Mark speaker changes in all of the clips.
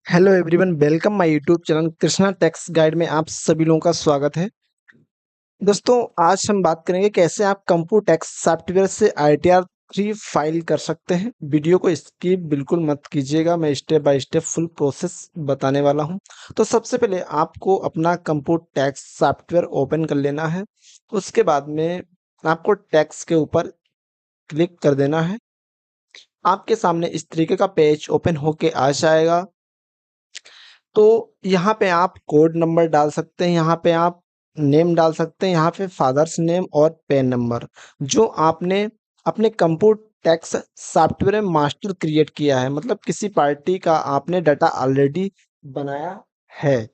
Speaker 1: Hello everyone, welcome my YouTube channel Krishna tax guide में आप सभी लोगों का स्वागत है। दोस्तों, आज हम बात करेंगे कैसे आप कंप्यू टैक्स सॉफ्टवेयर से ITR 3 फाइल कर सकते हैं। वीडियो को स्किप बिल्कुल मत कीजिएगा, मैं step by step full process बताने वाला हूं। तो सबसे पहले आपको अपना कंप्यू टैक्स सॉफ्टवेयर ओपन कर लेना है। उसके बाद में आपको टैक्स के ऊपर क्लिक कर देना है। आपके सामने इस तरीके का पेज ओपन होके आ जाएगा। तो यहाँ पे आप कोड नंबर डाल सकते हैं, यहाँ पे आप नेम डाल सकते हैं, यहाँ पे फादर्स नेम और पैन नंबर जो आपने अपने कंप्यूटर टैक्स सॉफ्टवेयर में मास्टर क्रिएट किया है, मतलब किसी पार्टी का आपने डाटा ऑलरेडी बनाया है।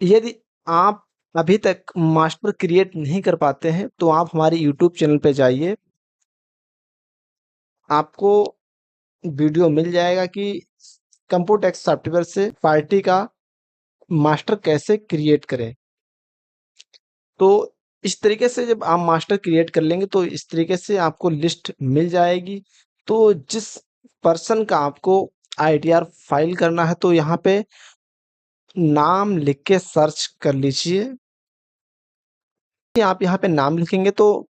Speaker 1: यदि आप अभी तक मास्टर क्रिएट नहीं कर पाते हैं तो आप हमारे यूट्यूब चैनल पे जाइए, आपको वीडियो मिल जाएगा कि कंप्यूटर टैक्स सॉफ्टवेयर से पार्टी का मास्टर कैसे क्रिएट करें। तो इस तरीके से जब आप मास्टर क्रिएट कर लेंगे तो इस तरीके से आपको लिस्ट मिल जाएगी। तो जिस पर्सन का आपको ITR फाइल करना है तो यहाँ पे नाम लिख के सर्च कर लीजिए। आप यहाँ पे नाम लिखेंगे तो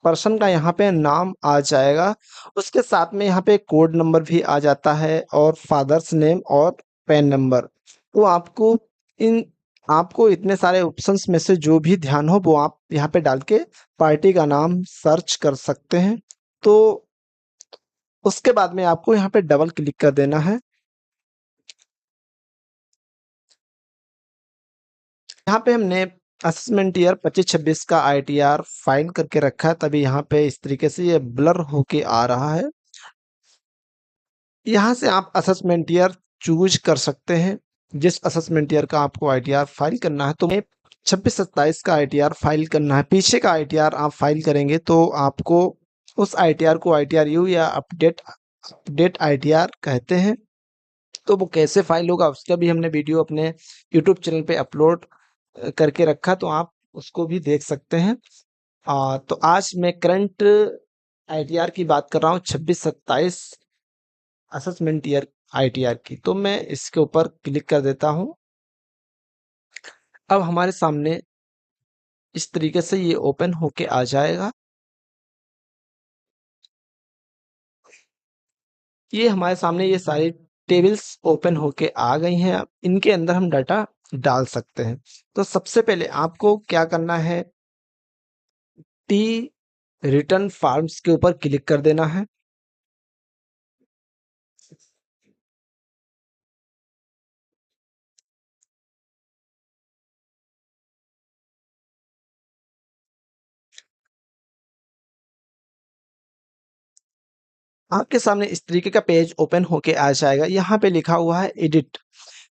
Speaker 1: पर्सन का यहाँ पे नाम आ जाएगा। उसके साथ में यहाँ पे कोड नंबर भी आ जाता है और फादर्स नेम और पैन नंबर। तो इन आपको इतने सारे ऑप्शंस में से जो भी ध्यान हो वो आप यहाँ पे डाल के पार्टी का नाम सर्च कर सकते हैं। तो उसके बाद में आपको यहाँ पे डबल क्लिक कर देना है। यहाँ पे हमने असेसमेंट ईयर 25-26 का ITR फाइल करके रखा है, तभी यहाँ पे इस तरीके से ये ब्लर होके आ रहा है। यहाँ से आप असेसमेंट ईयर चूज कर सकते हैं, जिस असेसमेंट ईयर का आपको ITR फाइल करना है। तो मैं 26-27 का ITR फाइल करना है। पीछे का ITR आप फाइल करेंगे तो आपको उस ITR को ITR-U या अपडेट ITR कहते हैं। तो वो कैसे फाइल होगा उसका भी हमने वीडियो अपने यूट्यूब चैनल पे अपलोड करके रखा, तो आप उसको भी देख सकते हैं। तो आज मैं करंट ITR की बात कर रहा हूँ, 26-27 असेसमेंट ईयर ITR की। तो मैं इसके ऊपर क्लिक कर देता हूँ। अब हमारे सामने इस तरीके से ये ओपन होके आ जाएगा। ये हमारे सामने ये सारी टेबल्स ओपन होके आ गई हैं। अब इनके अंदर हम डाटा डाल सकते हैं। तो सबसे पहले आपको क्या करना है, टी रिटर्न फॉर्म्स के ऊपर क्लिक कर देना है। आपके सामने इस तरीके का पेज ओपन होके आ जाएगा। यहाँ पे लिखा हुआ है एडिट।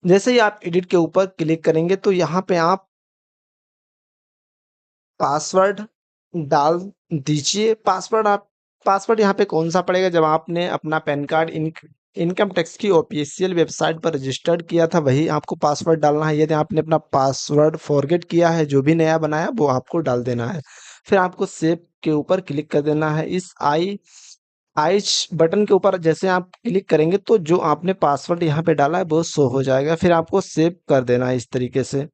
Speaker 1: जैसे ही आप एडिट के ऊपर क्लिक करेंगे तो यहाँ पे आप पासवर्ड डाल दीजिए। पासवर्ड यहाँ पे कौन सा पड़ेगा, जब आपने अपना पैन कार्ड इनकम टैक्स की ऑफिशियल वेबसाइट पर रजिस्टर्ड किया था वही आपको पासवर्ड डालना है। यदि आपने अपना पासवर्ड फॉरगेट किया है, जो भी नया बनाया वो आपको डाल देना है। फिर आपको सेव के ऊपर क्लिक कर देना है। इस आइच बटन के ऊपर जैसे आप क्लिक करेंगे तो जो आपने पासवर्ड यहाँ पे डाला है वो शो हो जाएगा। फिर आपको सेव कर देना है इस तरीके से।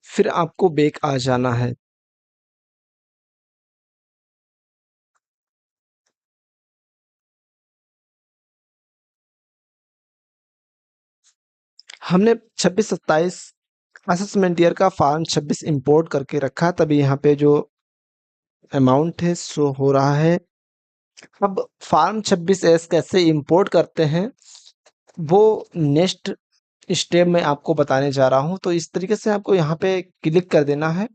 Speaker 1: फिर आपको बैक आ जाना है। हमने 26-27 असेसमेंट ईयर का फॉर्म 26 इंपोर्ट करके रखा है, तभी यहाँ पे जो अमाउंट है शो हो रहा है। अब फॉर्म 26S कैसे इंपोर्ट करते हैं वो नेक्स्ट स्टेप में आपको बताने जा रहा हूँ। तो इस तरीके से आपको यहाँ पे क्लिक कर देना है।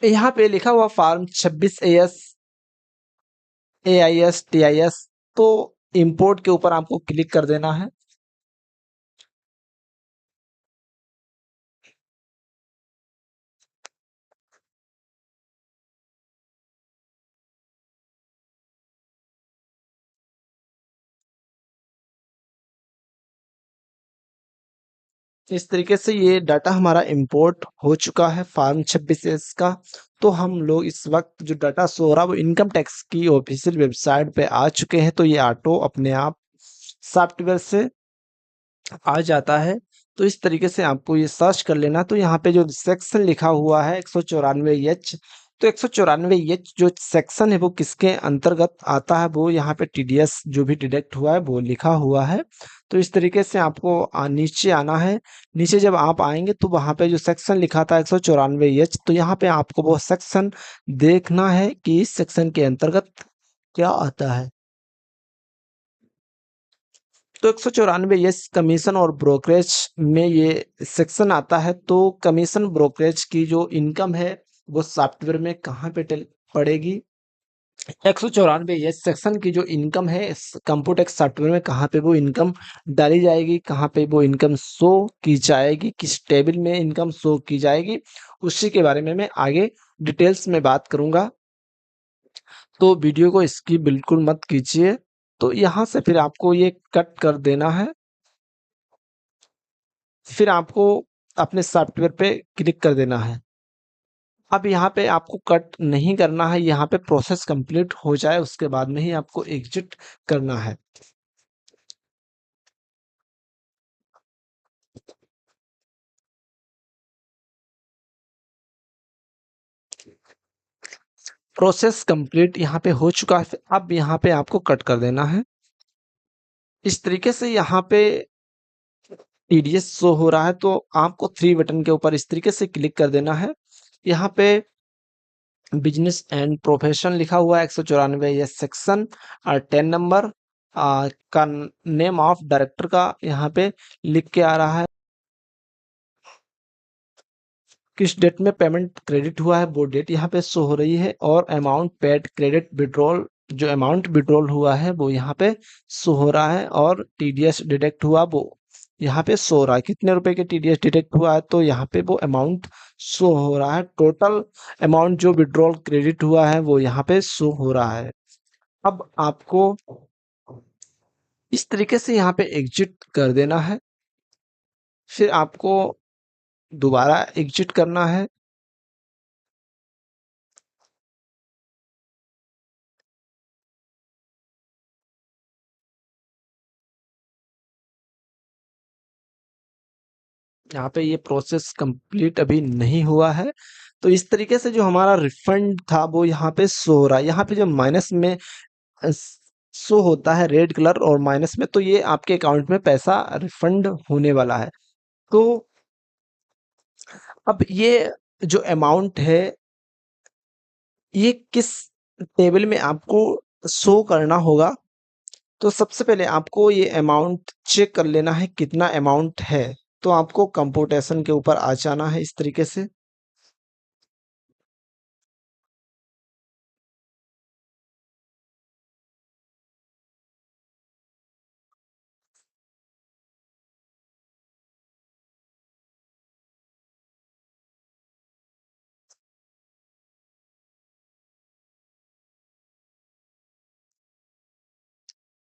Speaker 1: यहाँ पे लिखा हुआ फॉर्म 26AS AIS TIS, तो इंपोर्ट के ऊपर आपको क्लिक कर देना है। इस तरीके से ये डाटा हमारा इंपोर्ट हो चुका है फॉर्म 26S का। तो हम लोग इस वक्त जो डाटा सो रहा है वो इनकम टैक्स की ऑफिशियल वेबसाइट पे आ चुके हैं। तो ये ऑटो अपने आप सॉफ्टवेयर से आ जाता है। तो इस तरीके से आपको ये सर्च कर लेना। तो यहाँ पे जो सेक्शन लिखा हुआ है 194 एच, तो 194 एच जो सेक्शन है वो किसके अंतर्गत आता है, वो यहाँ पे टीडीएस जो भी डिडक्ट हुआ है वो लिखा हुआ है। तो इस तरीके से आपको नीचे आना है। नीचे जब आप आएंगे तो वहाँ पे जो सेक्शन लिखा था 194 एच, तो यहाँ पे आपको वो सेक्शन देखना है कि इस सेक्शन के अंतर्गत क्या आता है। तो 194 कमीशन और ब्रोकरेज में ये सेक्शन आता है। तो कमीशन ब्रोकरेज की जो इनकम है वो सॉफ्टवेयर में कहाँ पे पड़ेगी, 194 सेक्शन की जो इनकम है कंप्यूटेक्स सॉफ्टवेयर में कहाँ पे वो इनकम डाली जाएगी, कहाँ पे वो इनकम शो की जाएगी, किस टेबल में इनकम शो की जाएगी, उसी के बारे में मैं आगे डिटेल्स में बात करूंगा। तो वीडियो को स्किप बिल्कुल मत कीजिए। तो यहाँ से फिर आपको ये कट कर देना है। फिर आपको अपने सॉफ्टवेयर पे क्लिक कर देना है। अब यहाँ पे आपको कट नहीं करना है, यहाँ पे प्रोसेस कंप्लीट हो जाए उसके बाद में ही आपको एग्जिट करना है। प्रोसेस कंप्लीट यहाँ पे हो चुका है। अब यहाँ पे आपको कट कर देना है। इस तरीके से यहाँ पे टीडीएस शो हो रहा है। तो आपको थ्री बटन के ऊपर इस तरीके से क्लिक कर देना है। यहाँ पे बिजनेस एंड प्रोफेशन लिखा हुआ है 194 ये सेक्शन और 10 नंबर का नेम ऑफ डायरेक्टर का यहाँ पे लिख के आ रहा है। किस डेट में पेमेंट क्रेडिट हुआ है वो डेट यहाँ पे शो हो रही है, और अमाउंट पेड क्रेडिट विड्रॉल जो अमाउंट विड्रॉल हुआ है वो यहाँ पे शो हो रहा है, और टीडीएस डिडक्ट हुआ वो यहाँ पे शो हो रहा है। कितने रुपए के टीडीएस डिडक्ट हुआ है तो यहाँ पे वो अमाउंट शो हो रहा है। टोटल अमाउंट जो विड्रॉल क्रेडिट हुआ है वो यहाँ पे शो हो रहा है। अब आपको इस तरीके से यहाँ पे एग्जिट कर देना है। फिर आपको दोबारा एग्जिट करना है। यहाँ पे ये प्रोसेस कंप्लीट अभी नहीं हुआ है। तो इस तरीके से जो हमारा रिफंड था वो यहाँ पे शो हो रहा है। यहाँ पे जो माइनस में शो होता है रेड कलर और माइनस में, तो ये आपके अकाउंट में पैसा रिफंड होने वाला है। तो अब ये जो अमाउंट है ये किस टेबल में आपको शो करना होगा। तो सबसे पहले आपको ये अमाउंट चेक कर लेना है कितना अमाउंट है। तो आपको कंप्यूटेशन के ऊपर आ जाना है इस तरीके से।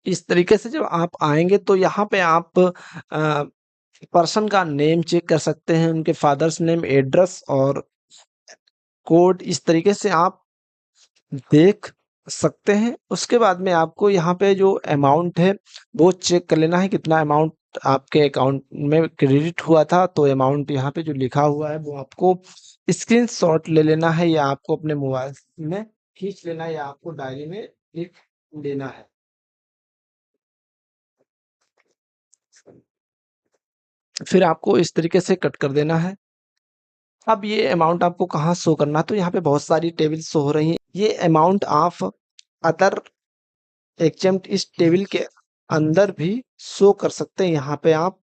Speaker 1: इस तरीके से जब आप आएंगे तो यहाँ पे आप पर्सन का नेम चेक कर सकते हैं, उनके फादर्स नेम, एड्रेस और कोड, इस तरीके से आप देख सकते हैं। उसके बाद में आपको यहाँ पे जो अमाउंट है वो चेक कर लेना है कितना अमाउंट आपके अकाउंट में क्रेडिट हुआ था। तो अमाउंट यहाँ पे जो लिखा हुआ है वो आपको स्क्रीनशॉट ले लेना है, या आपको अपने मोबाइल में खींच लेना है, या आपको डायरी में लिख लेना है। फिर आपको इस तरीके से कट कर देना है। अब ये अमाउंट आपको कहाँ शो करना है, तो यहाँ पे बहुत सारी टेबल शो हो रही हैं। ये अमाउंट आप अदर एग्जाम्प्ट इस टेबल के अंदर भी शो कर सकते हैं। यहाँ पे आप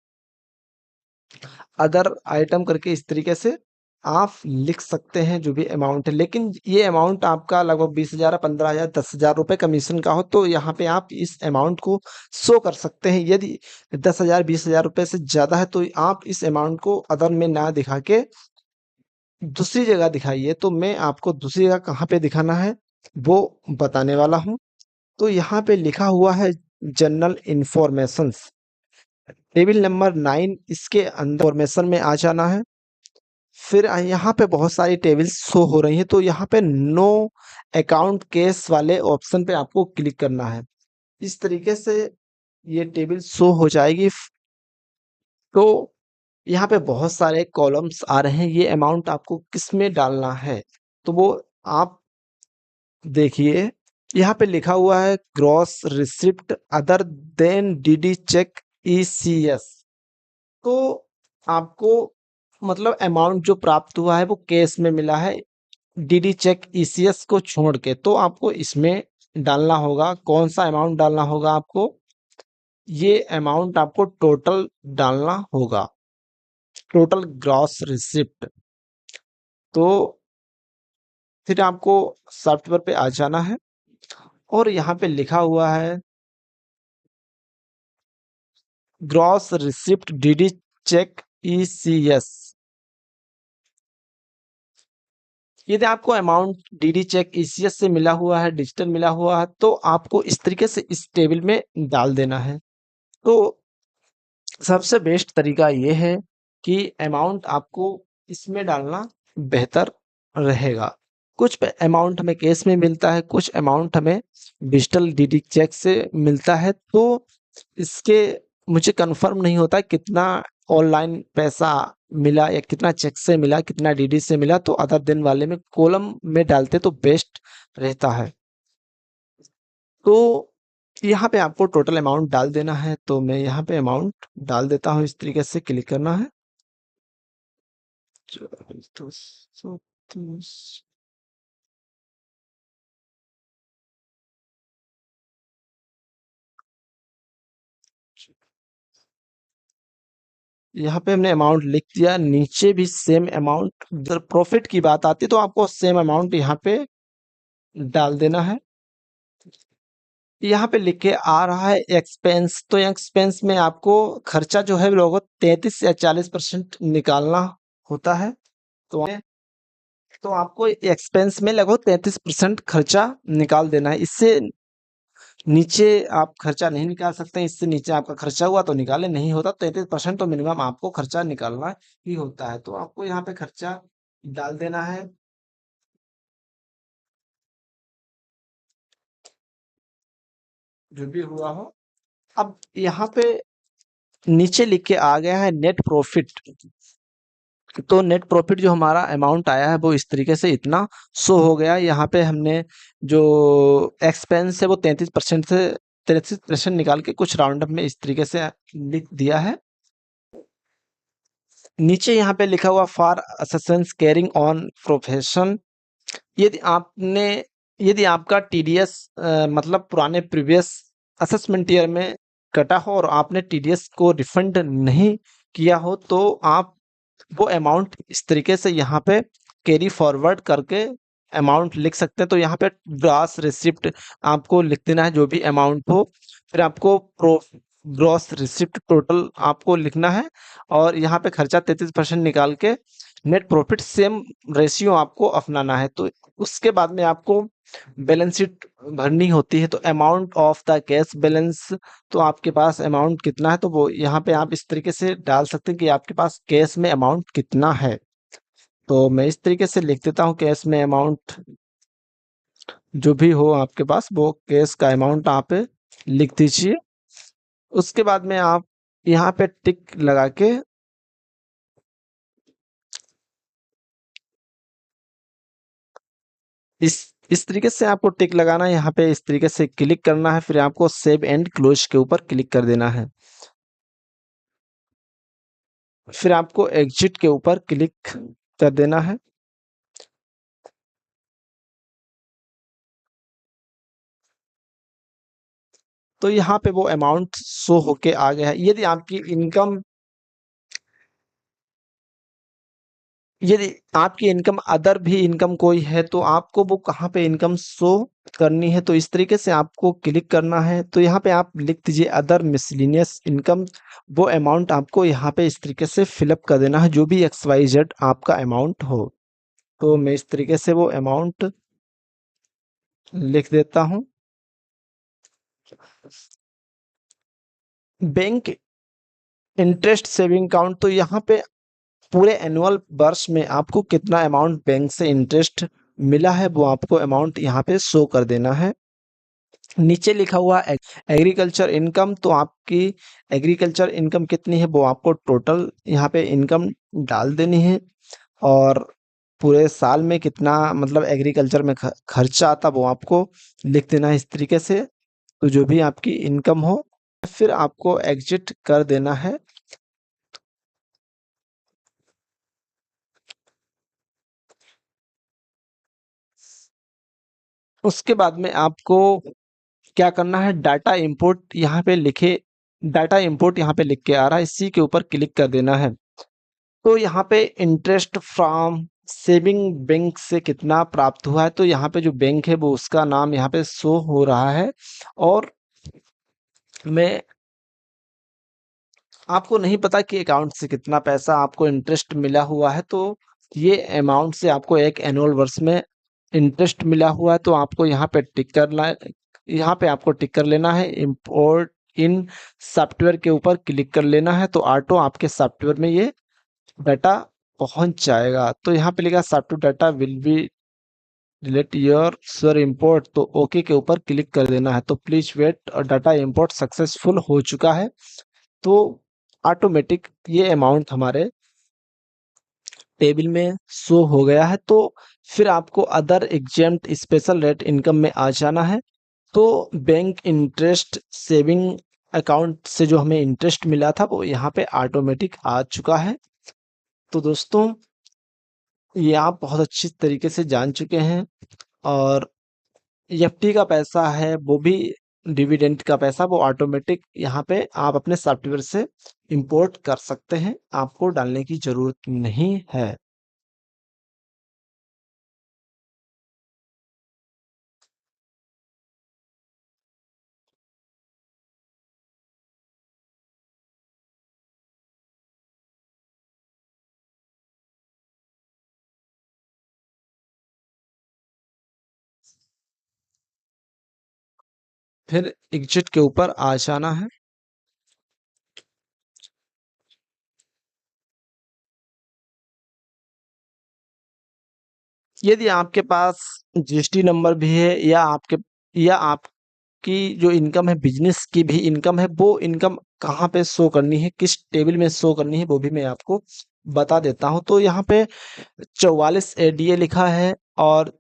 Speaker 1: अदर आइटम करके इस तरीके से आप लिख सकते हैं जो भी अमाउंट है। लेकिन ये अमाउंट आपका लगभग 20,000, 15,000, 10,000 रुपए कमीशन का हो तो यहाँ पे आप इस अमाउंट को शो कर सकते हैं। यदि 10,000, 20,000 रुपए से ज्यादा है तो आप इस अमाउंट को अदर में ना दिखा के दूसरी जगह दिखाइए। तो मैं आपको दूसरी जगह कहाँ पे दिखाना है वो बताने वाला हूँ। तो यहाँ पे लिखा हुआ है जनरल इंफॉर्मेशंस, टेबल नंबर 9, इसके अंदर इंफॉर्मेशन में आ जाना है। फिर यहाँ पे बहुत सारी टेबल्स शो हो रही हैं। तो यहाँ पे नो अकाउंट केस वाले ऑप्शन पे आपको क्लिक करना है। इस तरीके से ये टेबल शो हो जाएगी। तो यहाँ पे बहुत सारे कॉलम्स आ रहे हैं, ये अमाउंट आपको किस में डालना है तो वो आप देखिए, यहाँ पे लिखा हुआ है gross receipt other than DD cheque ECS. तो आपको मतलब अमाउंट जो प्राप्त हुआ है वो कैश में मिला है, डीडी चेक ईसीएस को छोड़ के, तो आपको इसमें डालना होगा। कौन सा अमाउंट डालना होगा आपको? ये अमाउंट आपको टोटल डालना होगा, टोटल ग्रॉस रिसिप्ट। तो फिर आपको सॉफ्टवेयर पे आ जाना है और यहाँ पे लिखा हुआ है gross receipt DD cheque ECS. यदि आपको अमाउंट डीडी चेक ईसीएस से मिला हुआ है, डिजिटल मिला हुआ है, तो आपको इस तरीके से इस टेबल में डाल देना है। तो सबसे बेस्ट तरीका ये है कि अमाउंट आपको इसमें डालना बेहतर रहेगा। कुछ अमाउंट हमें कैश में मिलता है, कुछ अमाउंट हमें डिजिटल डीडी चेक से मिलता है। तो इसके मुझे कंफर्म नहीं होता कितना ऑनलाइन पैसा मिला या कितना चेक से मिला, कितना डीडी से मिला, तो अदर दिन वाले में कॉलम में डालते तो बेस्ट रहता है। तो यहाँ पे आपको टोटल अमाउंट डाल देना है, तो मैं यहाँ पे अमाउंट डाल देता हूँ। इस तरीके से क्लिक करना है। 2430। यहाँ पे हमने अमाउंट लिख दिया, नीचे भी सेम अमाउंट। अगर प्रॉफिट की बात आती है तो आपको सेम अमाउंट यहाँ पे डाल देना है। यहाँ पे लिख के आ रहा है एक्सपेंस, तो एक्सपेंस में आपको खर्चा जो है लगभग 33 या 40% निकालना होता है। तो आपको एक्सपेंस में लगभग 33% खर्चा निकाल देना है। इससे नीचे आप खर्चा नहीं निकाल सकते। इससे नीचे आपका खर्चा हुआ तो निकाले, नहीं होता 33% तो मिनिमम आपको खर्चा निकालना ही होता है। तो आपको यहाँ पे खर्चा डाल देना है। जो भी हुआ हो। अब यहाँ पे नीचे लिख के आ गया है नेट प्रॉफिट। तो नेट प्रॉफिट जो हमारा अमाउंट आया है वो इस तरीके से इतना शो हो गया। यहाँ पे हमने जो एक्सपेंस है वो 33% से 33% निकाल के कुछ राउंड अप में इस तरीके से लिख दिया है। नीचे यहाँ पे लिखा हुआ for assistance carrying on profession. यदि आपने यदि आपका टीडीएस मतलब पुराने प्रीवियस असेसमेंट ईयर में कटा हो और आपने टीडीएस को रिफंड नहीं किया हो, तो आप वो अमाउंट इस तरीके से यहाँ पे कैरी फॉरवर्ड करके अमाउंट लिख सकते हैं। तो यहाँ पे ग्रॉस रिसिप्ट आपको लिख देना है जो भी अमाउंट हो। फिर आपको प्रो ग्रॉस रिसिप्ट टोटल आपको लिखना है और यहाँ पे खर्चा 33% निकाल के नेट प्रॉफिट सेम रेशियो आपको अपनाना है। तो उसके बाद में आपको बैलेंस शीट भरनी होती है। तो amount of the cash balance, तो आपके पास अमाउंट कितना है, तो वो यहाँ पे आप इस तरीके से डाल सकते हैं कि आपके पास कैश में अमाउंट कितना है। तो मैं इस तरीके से लिख देता हूँ कैश में अमाउंट जो भी हो आपके पास वो कैश का अमाउंट आप लिख दीजिए। उसके बाद में आप यहाँ पे टिक लगा के इस तरीके से आपको टिक लगाना है। यहाँ पे इस तरीके से क्लिक करना है, फिर आपको सेव एंड क्लोज के ऊपर क्लिक कर देना है। फिर आपको एग्जिट के ऊपर क्लिक कर देना है। तो यहाँ पे वो अमाउंट शो होके आ गया है। यदि आपकी इनकम अदर भी इनकम कोई है तो आपको वो कहाँ पे इनकम शो करनी है, तो इस तरीके से आपको क्लिक करना है। तो यहाँ पे आप लिख दीजिए अदर मिसलिनियस इनकम। वो अमाउंट आपको यहाँ पे इस तरीके से फिलअप कर देना है जो भी XYZ आपका अमाउंट हो। तो मैं इस तरीके से वो अमाउंट लिख देता हूँ। बैंक इंटरेस्ट सेविंग अकाउंट, तो यहाँ पे पूरे एनुअल वर्ष में आपको कितना अमाउंट बैंक से इंटरेस्ट मिला है वो आपको अमाउंट यहाँ पे शो कर देना है। नीचे लिखा हुआ एग्रीकल्चर इनकम, तो आपकी एग्रीकल्चर इनकम कितनी है वो आपको टोटल यहाँ पे इनकम डाल देनी है, और पूरे साल में कितना मतलब एग्रीकल्चर में खर्चा आता वो आपको लिख देना है इस तरीके से। तो जो भी आपकी इनकम हो फिर आपको एग्जिट कर देना है। उसके बाद में आपको क्या करना है, डाटा इंपोर्ट यहाँ पे लिखे, डाटा इंपोर्ट यहाँ पे लिख के आ रहा है, इसी के ऊपर क्लिक कर देना है। तो यहाँ पे इंटरेस्ट फ्रॉम सेविंग बैंक से कितना प्राप्त हुआ है, तो यहाँ पे जो बैंक है वो उसका नाम यहाँ पे शो हो रहा है। और मैं आपको नहीं पता कि अकाउंट से कितना पैसा आपको इंटरेस्ट मिला हुआ है, तो ये अमाउंट से आपको एक एनुअल वर्ष में इंटरेस्ट मिला हुआ है, तो आपको यहाँ पे टिक करना, यहाँ पे आपको टिक कर लेना है, इंपोर्ट इन सॉफ्टवेयर के ऊपर क्लिक कर लेना है, तो ऑटो आपके सॉफ्टवेयर में ये डाटा पहुंच जाएगा। तो यहाँ पे लिखा software data will be delete your sir import, तो ओके के ऊपर क्लिक कर देना है। तो प्लीज वेट, और डाटा इंपोर्ट सक्सेसफुल हो चुका है, तो ऑटोमेटिक ये अमाउंट हमारे टेबल में शो हो गया है। तो फिर आपको other exempt special rate income में आ जाना है। तो बैंक इंटरेस्ट सेविंग अकाउंट से जो हमें इंटरेस्ट मिला था वो यहाँ पे ऑटोमेटिक आ चुका है। तो दोस्तों ये आप बहुत अच्छी तरीके से जान चुके हैं। और एफडी का पैसा है वो भी, डिविडेंड का पैसा वो ऑटोमेटिक यहाँ पे आप अपने सॉफ्टवेयर से इंपोर्ट कर सकते हैं, आपको डालने की जरूरत नहीं है। फिर एग्जिट के ऊपर आ जाना है। यदि आपके पास जीएसटी नंबर भी है, या आपकी जो इनकम है बिजनेस की भी इनकम है, वो इनकम कहाँ पे शो करनी है, किस टेबल में शो करनी है, वो भी मैं आपको बता देता हूँ। तो यहाँ पे 44 एडीए लिखा है, और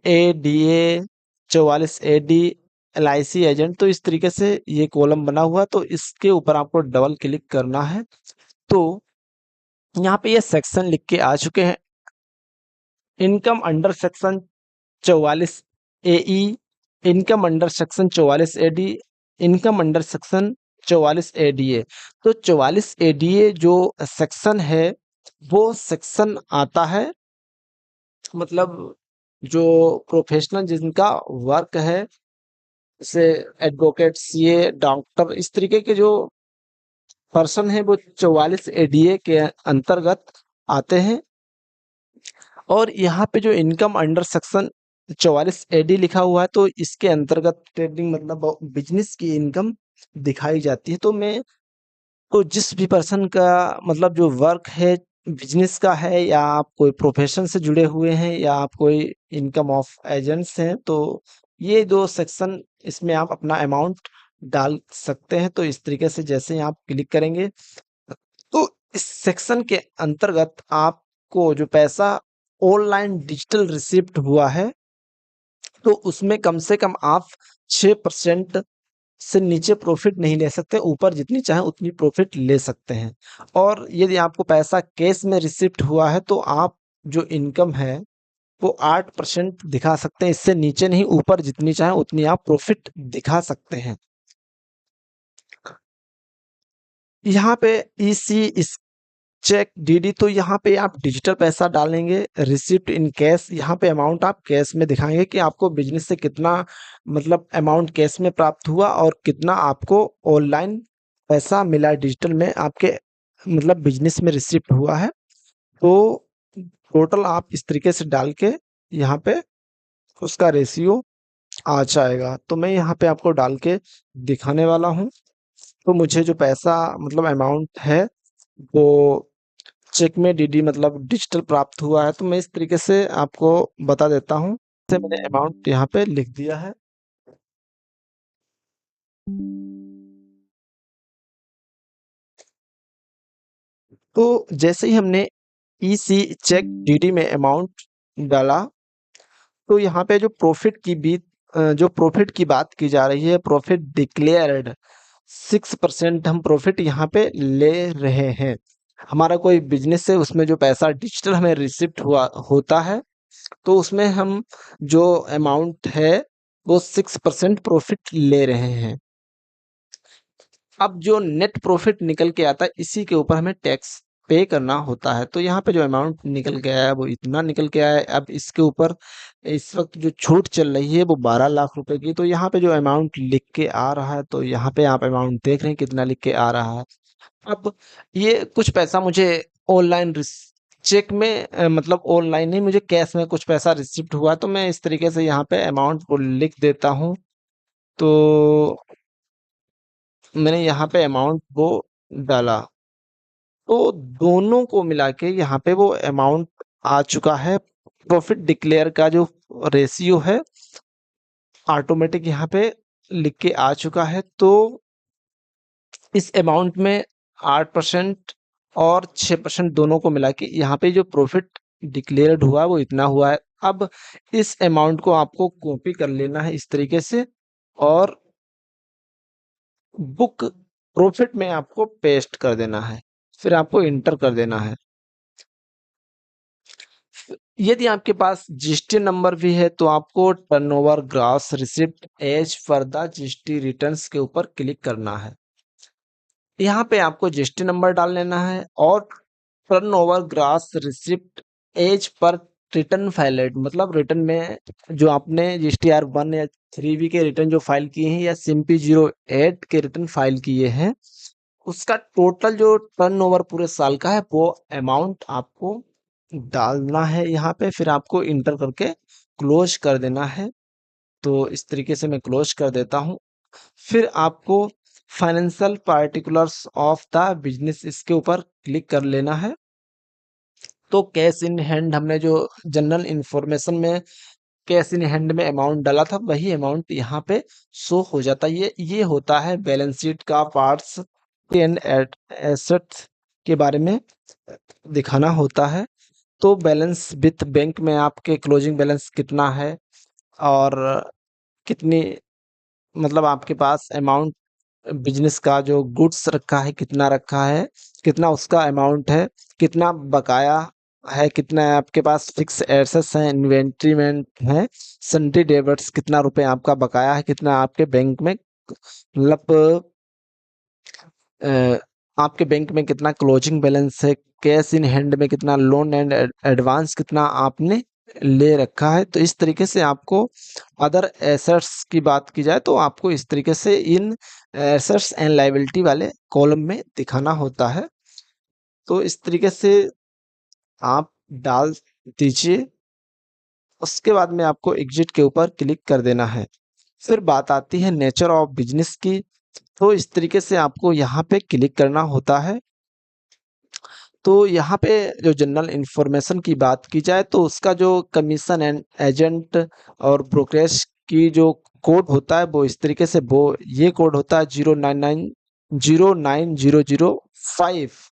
Speaker 1: एडीए 44 एडी एलआईसी एजेंट, तो इस तरीके से ये कॉलम बना हुआ है, तो इसके ऊपर आपको डबल क्लिक करना है। तो यहाँ पे ये सेक्शन लिख के आ चुके हैं, income under section 44 AE, income under section 44 AD, income under section 44 ADA. तो 44 एडीए जो सेक्शन है वो सेक्शन आता है, मतलब जो प्रोफेशनल जिनका वर्क है, जैसे एडवोकेट, सीए, डॉक्टर, इस तरीके के जो पर्सन है वो 44 एडीए के अंतर्गत आते हैं। और यहाँ पे जो इनकम अंडर सेक्शन 44 एडी लिखा हुआ है, तो इसके अंतर्गत ट्रेडिंग मतलब बिजनेस की इनकम दिखाई जाती है। तो मैं, तो जिस भी पर्सन का मतलब जो वर्क है बिजनेस का है, या आप कोई प्रोफेशन से जुड़े हुए हैं, या आप कोई इनकम ऑफ एजेंट्स हैं, तो ये दो सेक्शन इसमें आप अपना अमाउंट डाल सकते हैं। तो इस तरीके से जैसे ही आप क्लिक करेंगे, तो इस सेक्शन के अंतर्गत आपको जो पैसा ऑनलाइन डिजिटल रिसिप्ट हुआ है, तो उसमें कम से कम आप 6% से नीचे प्रॉफिट नहीं ले सकते, ऊपर जितनी चाहे उतनी प्रॉफिट ले सकते हैं। और यदि आपको पैसा कैश में रिसिप्ट हुआ है, तो आप जो इनकम है वो 8% दिखा सकते हैं, इससे नीचे नहीं, ऊपर जितनी चाहे उतनी आप प्रॉफिट दिखा सकते हैं। यहाँ पे ईसी चेक डीडी, तो यहाँ पे आप डिजिटल पैसा डालेंगे, रिसिप्ट इन कैश, यहाँ पे अमाउंट आप कैश में दिखाएंगे कि आपको बिजनेस से कितना मतलब अमाउंट कैश में प्राप्त हुआ, और कितना आपको ऑनलाइन पैसा मिला डिजिटल में आपके मतलब बिजनेस में रिसिप्ट हुआ है। तो टोटल आप इस तरीके से डाल के यहाँ पे उसका रेशियो आ जाएगा। तो मैं यहाँ पे आपको डाल के दिखाने वाला हूँ। तो मुझे जो पैसा मतलब अमाउंट है वो चेक में डीडी मतलब डिजिटल प्राप्त हुआ है, तो मैं इस तरीके से आपको बता देता हूँ। जैसे मैंने अमाउंट यहाँ पे लिख दिया है। तो जैसे ही हमने ईसी चेक डीडी में अमाउंट डाला, तो यहाँ पे जो प्रॉफिट की बात की जा रही है, प्रॉफिट डिक्लेयर्ड 6% हम प्रॉफिट यहाँ पे ले रहे हैं। हमारा कोई बिजनेस है, उसमें जो पैसा डिजिटल हमें रिसिप्ट हुआ होता है, तो उसमें हम जो अमाउंट है वो 6% प्रॉफिट ले रहे हैं। अब जो नेट प्रॉफिट निकल के आता है, इसी के ऊपर हमें टैक्स पे करना होता है। तो यहाँ पे जो अमाउंट निकल के आया है वो इतना निकल के आया है। अब इसके ऊपर इस वक्त जो छूट चल रही है वो 12 लाख रुपए की। तो यहाँ पे जो अमाउंट लिख के आ रहा है, तो यहाँ पे आप अमाउंट देख रहे हैं कितना लिख के आ रहा है। अब ये कुछ पैसा मुझे ऑनलाइन चेक में मतलब ऑनलाइन नहीं, मुझे कैश में कुछ पैसा रिसिप्ट हुआ, तो मैं इस तरीके से यहाँ पे अमाउंट को लिख देता हूँ। तो मैंने यहाँ पे अमाउंट वो डाला, तो दोनों को मिला के यहाँ पे वो अमाउंट आ चुका है। प्रॉफिट डिक्लेयर का जो रेशियो है ऑटोमेटिक यहाँ पे लिख के आ चुका है। तो इस अमाउंट में 8% और 6% दोनों को मिला के यहाँ पे जो प्रॉफिट डिक्लेयर्ड हुआ वो इतना हुआ है। अब इस अमाउंट को आपको कॉपी कर लेना है इस तरीके से, और बुक प्रॉफिट में आपको पेस्ट कर देना है, फिर आपको इंटर कर देना है। यदि आपके पास जीएसटी नंबर भी है, तो आपको turnover gross receipt as per the GST returns के ऊपर क्लिक करना है। यहाँ पे आपको जीएसटी नंबर डाल लेना है, और turnover gross receipt as per return filed, मतलब रिटर्न में जो आपने जीएसटीआर 1 या 3B के रिटर्न जो फाइल किए हैं, या सिम्पी 08 के रिटर्न फाइल किए हैं, उसका टोटल जो टर्नओवर पूरे साल का है वो अमाउंट आपको डालना है यहाँ पे, फिर आपको इंटर करके क्लोज कर देना है। तो इस तरीके से मैं क्लोज कर देता हूँ। फिर आपको financial particulars of the business, इसके ऊपर क्लिक कर लेना है। तो कैश इन हैंड, हमने जो जनरल इंफॉर्मेशन में कैश इन हैंड में अमाउंट डाला था, वही अमाउंट यहाँ पे शो हो जाता है। ये होता है बैलेंस शीट का पार्ट्स एंड एसेट्स के बारे में दिखाना होता है। तो बैलेंस विथ बैंक में आपके क्लोजिंग बैलेंस कितना है, और कितनी, मतलब आपके पास अमाउंट बिजनेस का जो गुड्स रखा है कितना रखा है, कितना उसका अमाउंट है, कितना बकाया है, कितना आपके पास फिक्स एसेट्स हैं, इन्वेंट्री में है, सन्डी डेब्ट्स कितना रुपए आपका बकाया है, कितना आपके बैंक में, मतलब अ, आपके बैंक में कितना क्लोजिंग बैलेंस है, कैश इन हैंड में कितना, लोन एंड एडवांस कितना आपने ले रखा है। तो इस तरीके से आपको अदर एसेट्स की बात की जाए, तो आपको इस तरीके से इन एसेट्स एंड लायबिलिटी वाले कॉलम में दिखाना होता है। तो इस तरीके से आप डाल दीजिए। उसके बाद में आपको एग्जिट के ऊपर क्लिक कर देना है। फिर बात आती है नेचर ऑफ बिजनेस की। तो इस तरीके से आपको यहाँ पे क्लिक करना होता है। तो यहाँ पे जो जनरल इंफॉर्मेशन की बात की जाए, तो उसका जो कमीशन एंड एजेंट और ब्रोकरेज की जो कोड होता है वो इस तरीके से, वो ये कोड होता है 099005।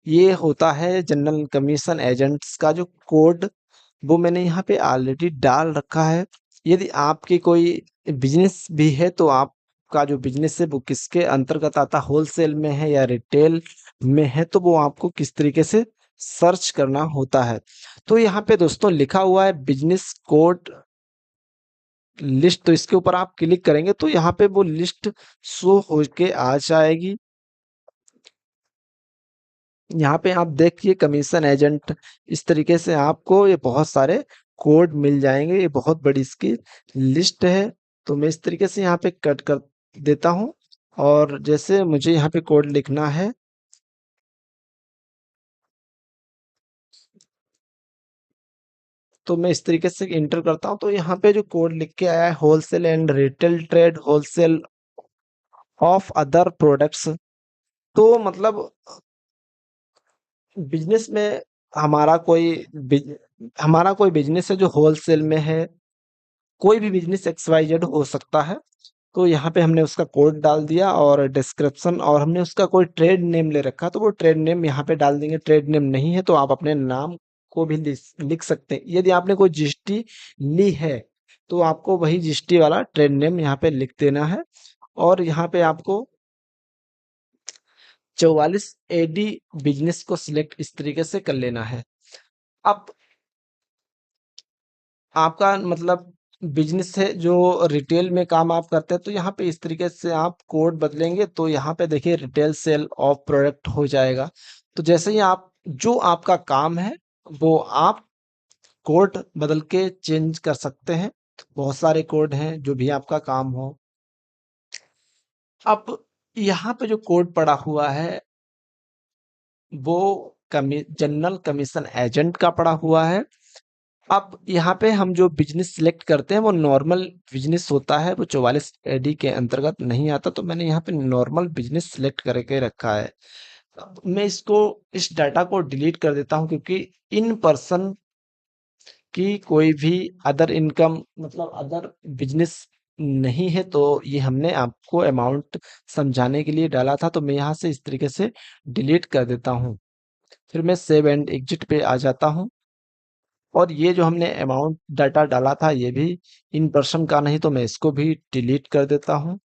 Speaker 1: ये होता है जनरल कमीशन एजेंट्स का जो कोड, वो मैंने यहाँ पे ऑलरेडी डाल रखा है। यदि आपकी कोई बिजनेस भी है, तो आपका जो बिजनेस है वो किसके अंतर्गत आता, होलसेल में है या रिटेल में है, तो वो आपको किस तरीके से सर्च करना होता है। तो यहाँ पे दोस्तों लिखा हुआ है बिजनेस कोड लिस्ट, तो इसके ऊपर आप क्लिक करेंगे तो यहाँ पे वो लिस्ट शो होके आ जाएगी। यहाँ पे आप देखिए कमीशन एजेंट, इस तरीके से आपको ये बहुत सारे कोड मिल जाएंगे। ये बहुत बड़ी इसकी लिस्ट है। तो मैं इस तरीके से यहाँ पे कट कर देता हूँ, और जैसे मुझे यहाँ पे कोड लिखना है, तो मैं इस तरीके से इंटर करता हूँ। तो यहाँ पे जो कोड लिख के आया है, wholesale and retail trade, wholesale of other products. तो मतलब बिजनेस में हमारा कोई बिज हमारा कोई बिजनेस है जो होलसेल में है, कोई भी बिजनेस XYZ हो सकता है। तो यहाँ पे हमने उसका कोड डाल दिया और डिस्क्रिप्शन, और हमने उसका कोई ट्रेड नेम ले रखा, तो वो ट्रेड नेम यहाँ पे डाल देंगे। ट्रेड नेम नहीं है तो आप अपने नाम को भी लिख सकते हैं। यदि आपने कोई जीएसटी ली है तो आपको वही जीएसटी वाला ट्रेड नेम यहाँ पे लिख देना है। और यहाँ पे आपको 44 एडी बिजनेस को सिलेक्ट इस तरीके से कर लेना है। अब आपका मतलब बिजनेस है जो रिटेल में काम आप करते हैं, तो यहाँ पे इस तरीके से आप कोड बदलेंगे तो यहाँ पे देखिए रिटेल सेल ऑफ प्रोडक्ट हो जाएगा। तो जैसे ही आप जो आपका काम है वो आप कोड बदल के चेंज कर सकते हैं। बहुत सारे कोड हैं जो भी आपका काम हो। अब यहाँ पे जो कोड पड़ा हुआ है वो जनरल कमीशन एजेंट का पड़ा हुआ है। अब यहाँ पे हम जो बिजनेस सिलेक्ट करते हैं वो नॉर्मल बिजनेस होता है, वो 44 एडी के अंतर्गत नहीं आता, तो मैंने यहाँ पे नॉर्मल बिजनेस सिलेक्ट करके रखा है। अब मैं इसको इस डाटा को डिलीट कर देता हूँ, क्योंकि इन पर्सन की कोई भी अदर इनकम मतलब अदर बिजनेस नहीं है। तो ये हमने आपको अमाउंट समझाने के लिए डाला था, तो मैं यहाँ से इस तरीके से डिलीट कर देता हूँ। फिर मैं सेव एंड एग्जिट पे आ जाता हूँ। और ये जो हमने अमाउंट डाटा डाला था ये भी इन पर्सन का नहीं, तो मैं इसको भी डिलीट कर देता हूँ।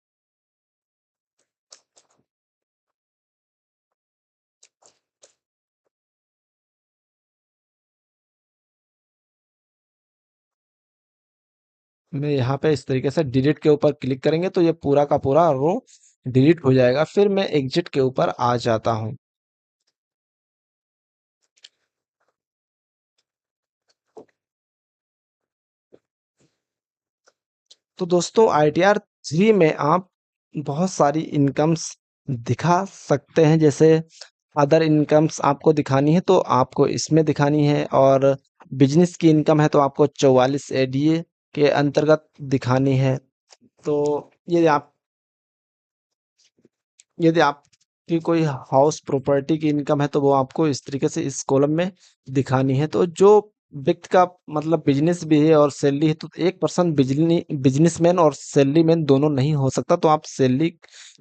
Speaker 1: मैं यहाँ पे इस तरीके से डिलीट के ऊपर क्लिक करेंगे तो ये पूरा का पूरा रो डिलीट हो जाएगा। फिर मैं एग्जिट के ऊपर आ जाता हूँ। तो दोस्तों आईटीआर 3 में आप बहुत सारी इनकम्स दिखा सकते हैं। जैसे अदर इनकम्स आपको दिखानी है तो आपको इसमें दिखानी है, और बिजनेस की इनकम है तो आपको 44 एडीए के अंतर्गत दिखानी है। तो ये आप यदि आपकी कोई हाउस प्रॉपर्टी की इनकम है तो वो आपको इस तरीके से इस कॉलम में दिखानी है। तो जो व्यक्ति का मतलब बिजनेस भी है और सैलरी है, तो एक पर्सन बिजनेसमैन और सैलरीमैन दोनों नहीं हो सकता, तो आप सैलरी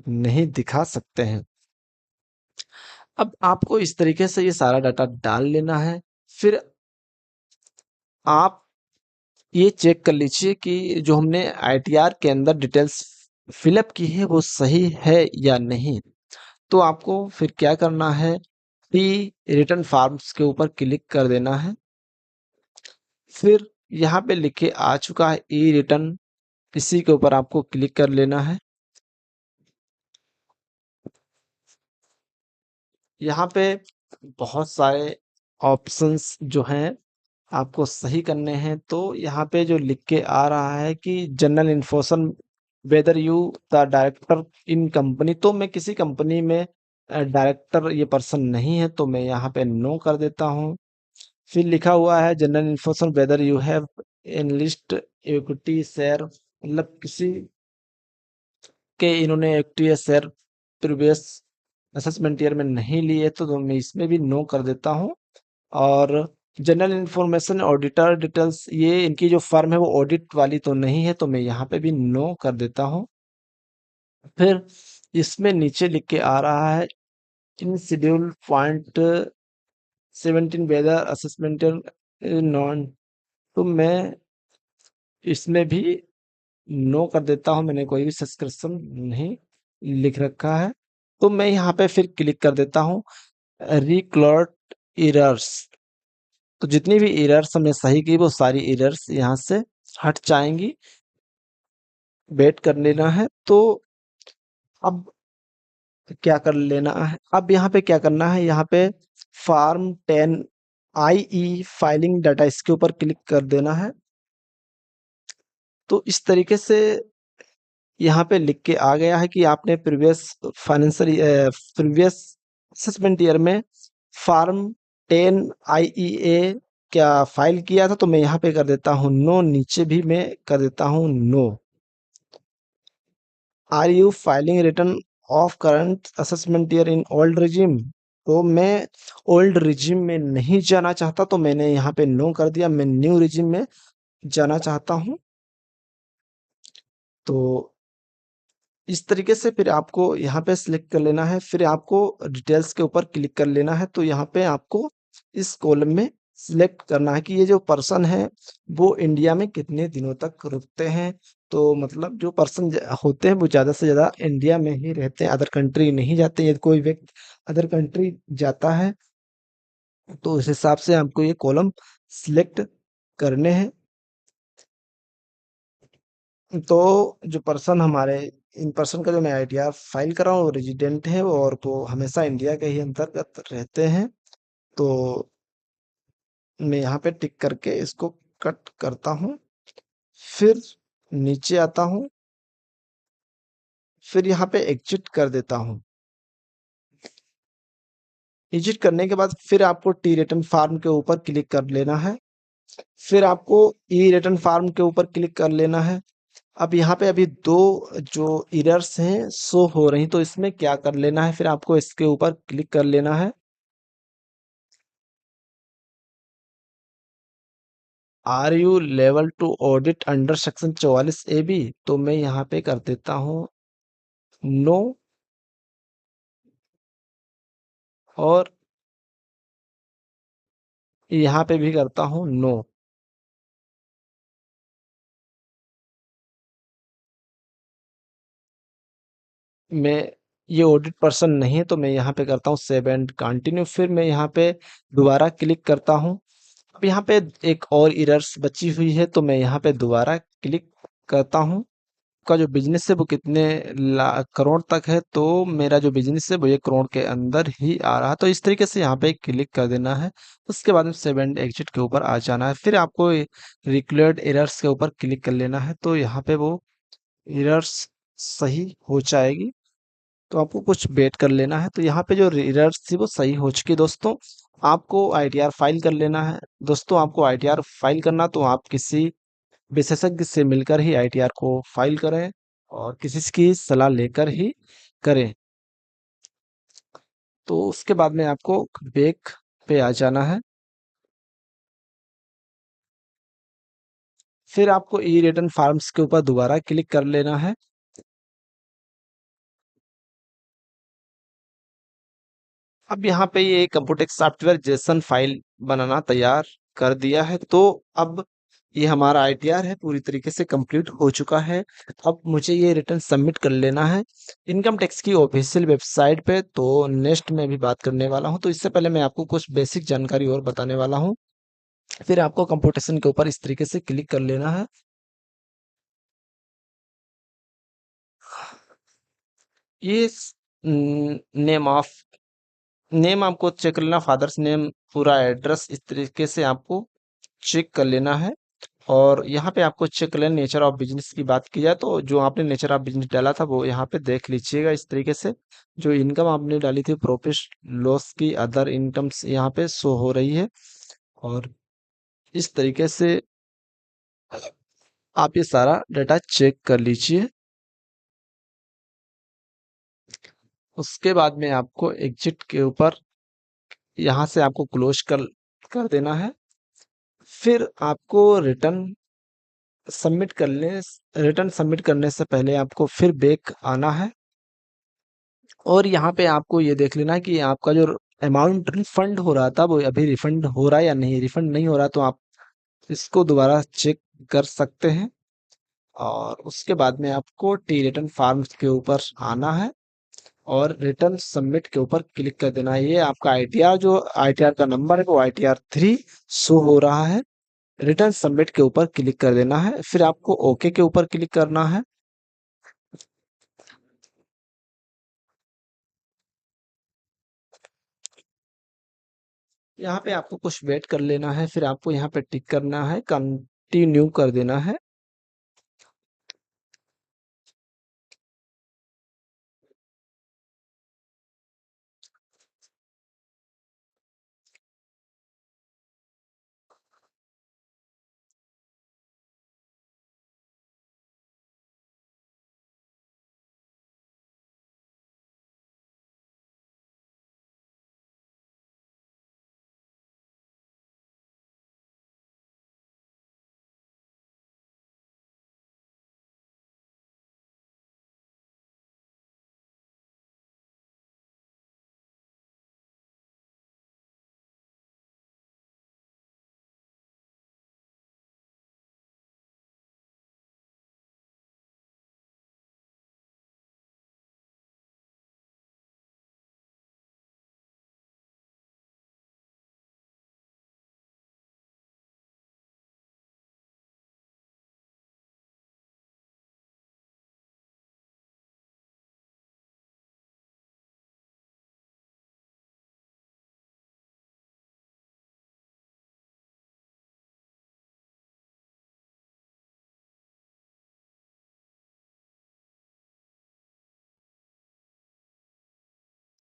Speaker 1: नहीं दिखा सकते हैं। अब आपको इस तरीके से ये सारा डाटा डाल लेना है। फिर आप ये चेक कर लीजिए कि जो हमने आईटीआर के अंदर डिटेल्स फिलअप की है वो सही है या नहीं। तो आपको फिर क्या करना है कि रिटर्न फॉर्म्स के ऊपर क्लिक कर देना है। फिर यहाँ पे लिखे आ चुका है ई रिटर्न, इसी के ऊपर आपको क्लिक कर लेना है। यहाँ पे बहुत सारे ऑप्शंस जो हैं आपको सही करने हैं। तो यहाँ पे जो लिख के आ रहा है कि general information whether you the director in company, तो मैं किसी कंपनी में डायरेक्टर ये पर्सन नहीं है, तो मैं यहाँ पे नो कर देता हूँ। फिर लिखा हुआ है general information whether you have enlist equity share, मतलब किसी के इन्होंने equity share previous assessment year में नहीं लिए, तो मैं इसमें भी नो कर देता हूँ। और जनरल इन्फॉर्मेशन ऑडिटर डिटेल्स, ये इनकी जो फर्म है वो ऑडिट वाली तो नहीं है, तो मैं यहाँ पे भी नो कर देता हूँ। फिर इसमें नीचे लिख के आ रहा है in schedule point 17 whether assessment none, तो मैं इसमें भी नो कर देता हूँ। मैंने कोई भी सब्सक्रिप्शन नहीं लिख रखा है, तो मैं यहाँ पे फिर क्लिक कर देता हूँ रिक्लॉट एरर्स। तो जितनी भी एरर्स हमने सही की वो सारी एरर्स यहाँ से हट जाएंगी। वेट कर लेना है। तो अब क्या कर लेना है, अब यहाँ पे क्या करना है, यहाँ पे फार्म 10 आई फाइलिंग डाटा, इसके ऊपर क्लिक कर देना है। तो इस तरीके से यहाँ पे लिख के आ गया है कि आपने प्रीवियस असेसमेंट ईयर में फार्म 10 आईईए क्या फाइल किया था, तो मैं यहाँ पे कर देता हूँ नो। नीचे भी मैं कर देता हूँ no. Are you filing return of current assessment year in old regime, तो मैं ओल्ड रिजिम में नहीं जाना चाहता, तो मैंने यहाँ पे नो कर दिया। मैं न्यू रिजिम में जाना चाहता हूँ। तो इस तरीके से फिर आपको यहाँ पे सिलेक्ट कर लेना है, फिर आपको डिटेल्स के ऊपर क्लिक कर लेना है। तो यहाँ पे आपको इस कॉलम में सिलेक्ट करना है कि ये जो पर्सन है वो इंडिया में कितने दिनों तक रुकते हैं। तो मतलब जो पर्सन होते हैं वो ज़्यादा से ज़्यादा इंडिया में ही रहते हैं, अदर कंट्री नहीं जाते। यदि कोई व्यक्ति अदर कंट्री जाता है तो उस हिसाब से आपको ये कॉलम सिलेक्ट करने हैं। तो जो पर्सन हमारे इन पर्सन का जो मैं आईटीआर फाइल कर रहा हूँ वो रेजिडेंट है और वो हमेशा इंडिया के ही अंतर्गत रहते हैं। तो मैं यहाँ पे टिक करके इसको कट करता हूँ, फिर नीचे आता हूँ, फिर यहाँ पे एग्जिट कर देता हूँ। एग्जिट करने के बाद फिर आपको टी रिटर्न फार्म के ऊपर क्लिक कर लेना है, फिर आपको ई रिटर्न फार्म के ऊपर क्लिक कर लेना है। अब यहाँ पे अभी दो जो एरर्स हैं शो हो रही, तो इसमें क्या कर लेना है, फिर आपको इसके ऊपर क्लिक कर लेना है। आर यू लेवल to audit under section 44 AB? तो मैं यहाँ पे कर देता हूँ नो, और यहाँ पे भी करता हूँ नो। मैं ये ऑडिट पर्सन नहीं है तो मैं यहाँ पे करता हूँ सेव एंड कंटिन्यू, फिर मैं यहाँ पे दोबारा क्लिक करता हूँ। अब यहाँ पे एक और एरर्स बची हुई है तो मैं यहाँ पे दोबारा क्लिक करता हूँ। का जो बिजनेस है वो कितने करोड़ तक है, तो मेरा जो बिजनेस है वो 1 करोड़ के अंदर ही आ रहा है। तो इस तरीके से यहाँ पे क्लिक कर देना है। उसके बाद में सेव एंड एग्जिट के ऊपर आ जाना है, फिर आपको रिक्वायर्ड एरर्स के ऊपर क्लिक कर लेना है। तो यहाँ पे वो एरर्स सही हो जाएगी, तो आपको कुछ वेट कर लेना है। तो यहाँ पे जो एरर्स थी वो सही हो चुकी है। दोस्तों आपको आईटीआर फाइल कर लेना है। दोस्तों आपको आईटीआर फाइल करना तो आप किसी विशेषज्ञ से मिलकर ही आईटीआर को फाइल करें और किसी की सलाह लेकर ही करें। तो उसके बाद में आपको बैक पे आ जाना है, फिर आपको ई रिटर्न फॉर्म्स के ऊपर दोबारा क्लिक कर लेना है। अब यहाँ पे ये कंप्यूटेक्स सॉफ्टवेयर जेसन फाइल बनाना तैयार कर दिया है। तो अब ये हमारा आईटीआर है पूरी तरीके से कंप्लीट हो चुका है। अब मुझे ये रिटर्न सबमिट कर लेना है इनकम टैक्स की ऑफिशियल वेबसाइट पे। तो नेक्स्ट में भी बात करने वाला हूँ, तो इससे पहले मैं आपको कुछ बेसिक जानकारी और बताने वाला हूँ। फिर आपको कंप्यूटेशन के ऊपर इस तरीके से क्लिक कर लेना है। ये नेम ऑफ नेम आपको चेक कर लेना, फादर्स नेम, पूरा एड्रेस, इस तरीके से आपको चेक कर लेना है। और यहाँ पे आपको चेक कर लेना नेचर ऑफ बिजनेस की बात की जाए तो जो आपने नेचर ऑफ बिजनेस डाला था वो यहाँ पे देख लीजिएगा। इस तरीके से जो इनकम आपने डाली थी प्रॉफिट लॉस की अदर इनकम्स यहाँ पे शो हो रही है। और इस तरीके से आप ये सारा डाटा चेक कर लीजिए। उसके बाद में आपको एग्जिट के ऊपर यहाँ से आपको क्लोज कर देना है। फिर आपको रिटर्न सबमिट करने से पहले आपको फिर बैक आना है, और यहाँ पे आपको ये देख लेना है कि आपका जो अमाउंट रिफंड हो रहा था वो अभी रिफंड हो रहा है या नहीं। रिफंड नहीं हो रहा तो आप इसको दोबारा चेक कर सकते हैं। और उसके बाद में आपको टी रिटर्न फॉर्म्स के ऊपर आना है और रिटर्न सबमिट के ऊपर क्लिक कर देना है। ये आपका आईटीआर, जो आईटीआर का नंबर है वो ITR 3 शो हो रहा है। रिटर्न सबमिट के ऊपर क्लिक कर देना है, फिर आपको ओके के ऊपर क्लिक करना है। यहाँ पे आपको कुछ वेट कर लेना है, फिर आपको यहाँ पे टिक करना है, कंटिन्यू कर देना है।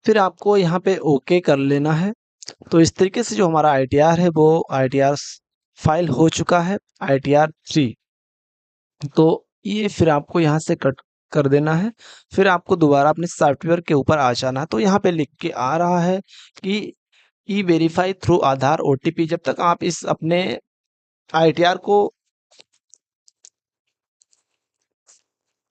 Speaker 1: फिर आपको यहाँ पे ओके कर लेना है। तो इस तरीके से जो हमारा आईटीआर है वो आईटीआर फाइल हो चुका है, आईटीआर 3। तो ये फिर आपको यहाँ से कट कर देना है। फिर आपको दोबारा अपने सॉफ्टवेयर के ऊपर आ जाना है। तो यहाँ पे लिख के आ रहा है कि ई वेरीफाई थ्रू आधार ओटीपी। जब तक आप इस अपने आईटीआर को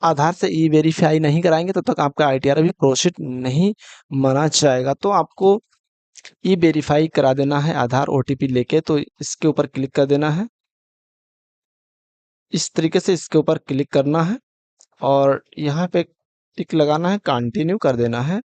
Speaker 1: आधार से ई वेरीफाई नहीं कराएंगे तब तक आपका आईटीआर अभी प्रोसीड नहीं माना जाएगा। तो आपको ई वेरीफाई करा देना है आधार ओटीपी लेके। तो इसके ऊपर क्लिक कर देना है। इस तरीके से इसके ऊपर क्लिक करना है और यहाँ पे टिक लगाना है, कंटिन्यू कर देना है।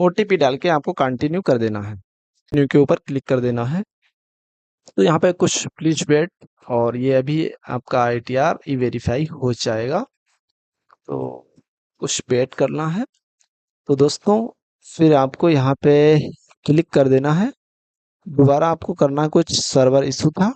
Speaker 1: ओटीपी डाल के आपको कंटिन्यू कर देना है, कंटिन्यू के ऊपर क्लिक कर देना है। तो यहाँ पे कुछ प्लीज वेट, और ये अभी आपका आईटीआर ई वेरीफाई हो जाएगा। तो कुछ वेट करना है। तो दोस्तों फिर आपको यहाँ पे क्लिक कर देना है। दोबारा आपको करना कुछ सर्वर इशू था।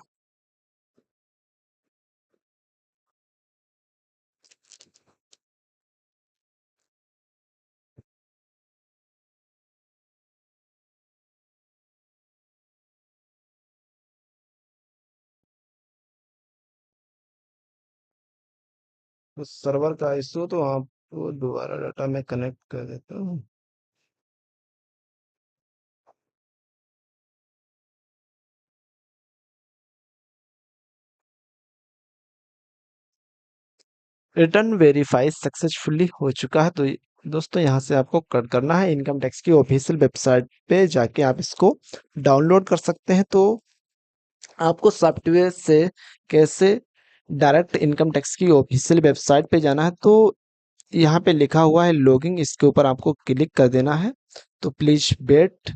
Speaker 1: तो सर्वर का इशू, तो आपको दोबारा डाटा में कनेक्ट कर देता हूँ। रिटर्न वेरीफाई सक्सेसफुली हो चुका है। तो दोस्तों यहाँ से आपको कट करना है। इनकम टैक्स की ऑफिशियल वेबसाइट पे जाके आप इसको डाउनलोड कर सकते हैं। तो आपको सॉफ्टवेयर से कैसे डायरेक्ट इनकम टैक्स की ऑफिशियल वेबसाइट पे जाना है। तो यहाँ पे लिखा हुआ है लॉगिंग, इसके ऊपर आपको क्लिक कर देना है। तो प्लीज वेट।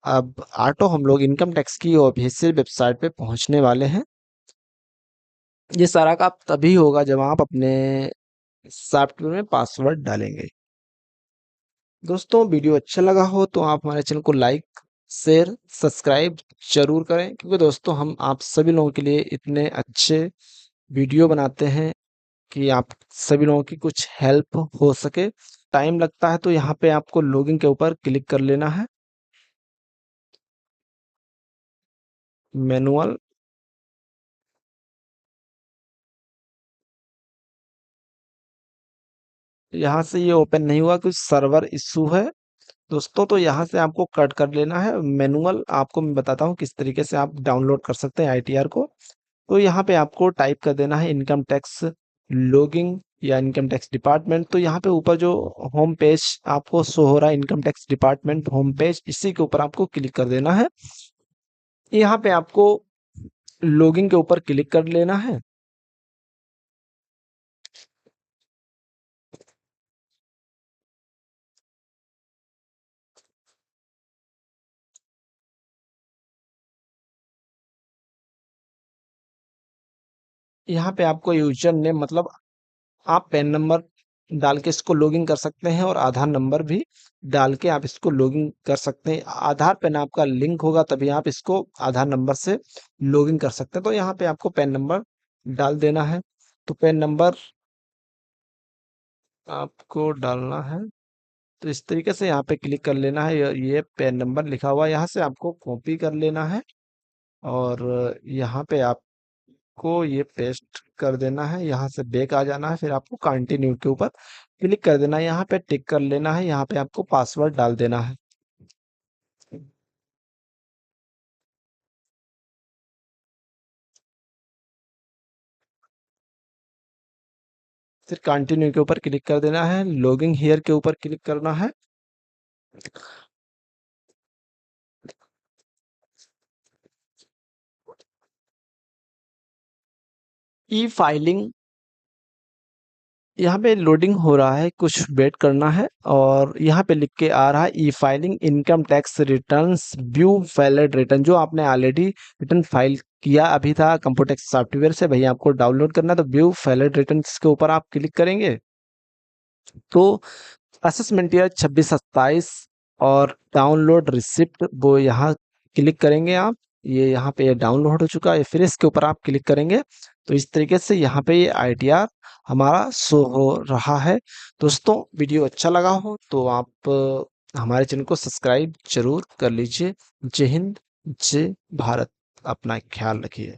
Speaker 1: अब ऑटो हम लोग इनकम टैक्स की ऑफिशियल वेबसाइट पे पहुंचने वाले हैं। ये सारा काम तभी होगा जब आप अपने सॉफ्टवेयर में पासवर्ड डालेंगे। दोस्तों वीडियो अच्छा लगा हो तो आप हमारे चैनल को लाइक, शेयर, सब्सक्राइब जरूर करें, क्योंकि दोस्तों हम आप सभी लोगों के लिए इतने अच्छे वीडियो बनाते हैं कि आप सभी लोगों की कुछ हेल्प हो सके। टाइम लगता है तो यहाँ पे आपको लॉगिन के ऊपर क्लिक कर लेना है। मैनुअल, यहाँ से ये ओपन नहीं हुआ, कुछ सर्वर इशू है दोस्तों। तो यहाँ से आपको कट कर लेना है। मैनुअल आपको मैं बताता हूँ किस तरीके से आप डाउनलोड कर सकते हैं आईटीआर को। तो यहाँ पे आपको टाइप कर देना है इनकम टैक्स लॉगिंग या इनकम टैक्स डिपार्टमेंट। तो यहाँ पे ऊपर जो होम पेज आपको शो हो रहा है income tax department home page, इसी के ऊपर आपको क्लिक कर देना है। यहाँ पे आपको लॉगिंग के ऊपर क्लिक कर लेना है। यहाँ पे आपको यूजर नेम मतलब आप पैन नंबर डाल के इसको लॉगिन कर सकते हैं, और आधार नंबर भी डाल के आप इसको लॉगिन कर सकते हैं। आधार पैन आपका लिंक होगा तभी आप इसको आधार नंबर से लॉगिन कर सकते हैं। तो यहाँ पे आपको पैन नंबर डाल देना है। तो पैन नंबर आपको डालना है। तो इस तरीके से यहाँ पे क्लिक कर लेना है। ये पैन नंबर लिखा हुआ है, यहाँ से आपको कॉपी कर लेना है और यहाँ पे आपको ये पेस्ट कर देना है। यहाँ से बैक आ जाना है, फिर आपको कंटिन्यू के ऊपर क्लिक कर देना है। यहाँ पे टिक कर लेना है, यहाँ पे आपको पासवर्ड डाल देना है। फिर कंटिन्यू के ऊपर क्लिक कर देना है, लॉगिंग हियर के ऊपर क्लिक करना है। ई फाइलिंग यहाँ पे लोडिंग हो रहा है, कुछ वेट करना है। और यहाँ पे लिख के आ रहा है e filing income tax returns view filed return. जो आपने ऑलरेडी रिटर्न फाइल किया अभी था कंप्यूटेक्स सॉफ्टवेयर से, भैया आपको डाउनलोड करना है। तो व्यू फाइलेड रिटर्न के ऊपर आप क्लिक करेंगे तो असेसमेंट ईयर 26-27 और डाउनलोड रिसिप्ट वो यहाँ क्लिक करेंगे आप, ये यहाँ पे डाउनलोड हो चुका है, फिर इसके ऊपर आप क्लिक करेंगे तो इस तरीके से यहाँ पे ये आईटीआर हमारा शो हो रहा है। दोस्तों वीडियो अच्छा लगा हो तो आप हमारे चैनल को सब्सक्राइब जरूर कर लीजिए। जय हिंद, जय भारत। अपना ख्याल रखिए।